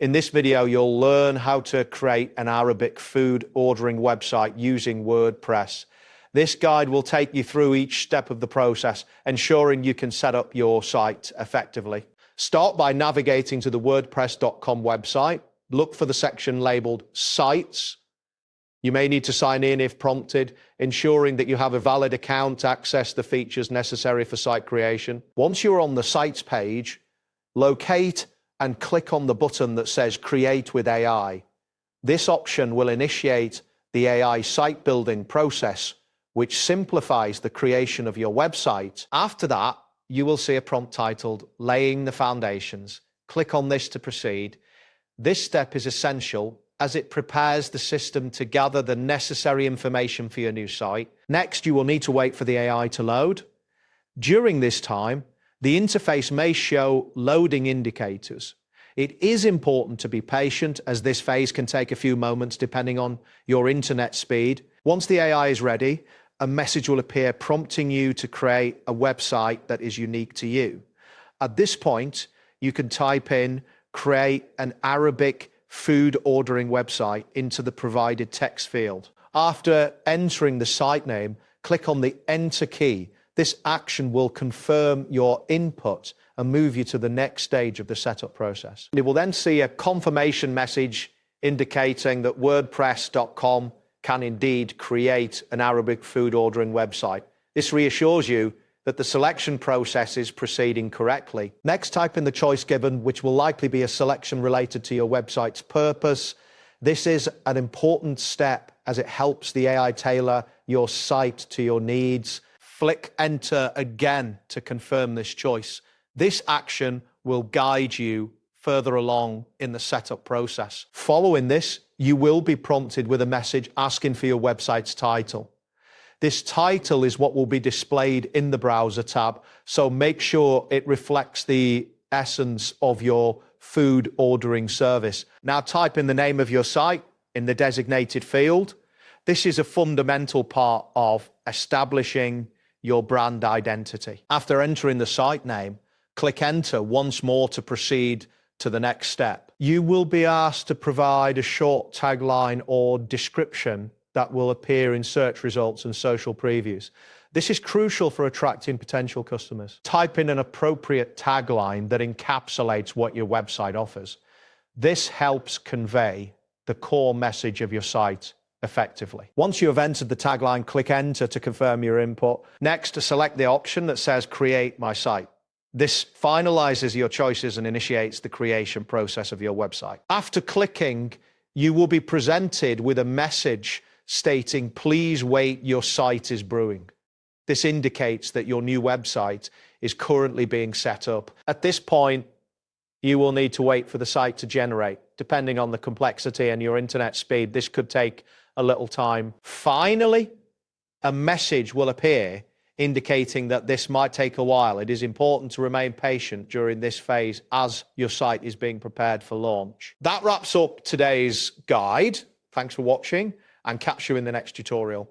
In this video, you'll learn how to create an Arabic food ordering website using WordPress. This guide will take you through each step of the process, ensuring you can set up your site effectively. Start by navigating to the WordPress.com website. Look for the section labeled Sites. You may need to sign in if prompted, ensuring that you have a valid account to access the features necessary for site creation. Once you're on the Sites page, locate and click on the button that says Create with AI. This option will initiate the AI site building process, which simplifies the creation of your website. After that, you will see a prompt titled Laying the Foundations. Click on this to proceed. This step is essential as it prepares the system to gather the necessary information for your new site. Next, you will need to wait for the AI to load. During this time, the interface may show loading indicators. It is important to be patient, as this phase can take a few moments depending on your internet speed. Once the AI is ready, a message will appear prompting you to create a website that is unique to you. At this point, you can type in Create an Arabic food ordering website into the provided text field. After entering the site name, click on the Enter key. This action will confirm your input and move you to the next stage of the setup process. You will then see a confirmation message indicating that WordPress.com can indeed create an Arabic food ordering website. This reassures you that the selection process is proceeding correctly. Next, type in the choice given, which will likely be a selection related to your website's purpose. This is an important step as it helps the AI tailor your site to your needs. Flick Enter again to confirm this choice. This action will guide you further along in the setup process. Following this, you will be prompted with a message asking for your website's title. This title is what will be displayed in the browser tab, so make sure it reflects the essence of your food ordering service. Now type in the name of your site in the designated field. This is a fundamental part of establishing your brand identity. After entering the site name, click Enter once more to proceed to the next step. You will be asked to provide a short tagline or description that will appear in search results and social previews. This is crucial for attracting potential customers. Type in an appropriate tagline that encapsulates what your website offers. This helps convey the core message of your site effectively. Once you have entered the tagline, click Enter to confirm your input. Next, select the option that says Create My Site. This finalizes your choices and initiates the creation process of your website. After clicking, you will be presented with a message stating, please wait, your site is brewing. This indicates that your new website is currently being set up. At this point, you will need to wait for the site to generate. Depending on the complexity and your internet speed, this could take a little time. Finally, a message will appear indicating that this might take a while. It is important to remain patient during this phase as your site is being prepared for launch. That wraps up today's guide. Thanks for watching, and catch you in the next tutorial.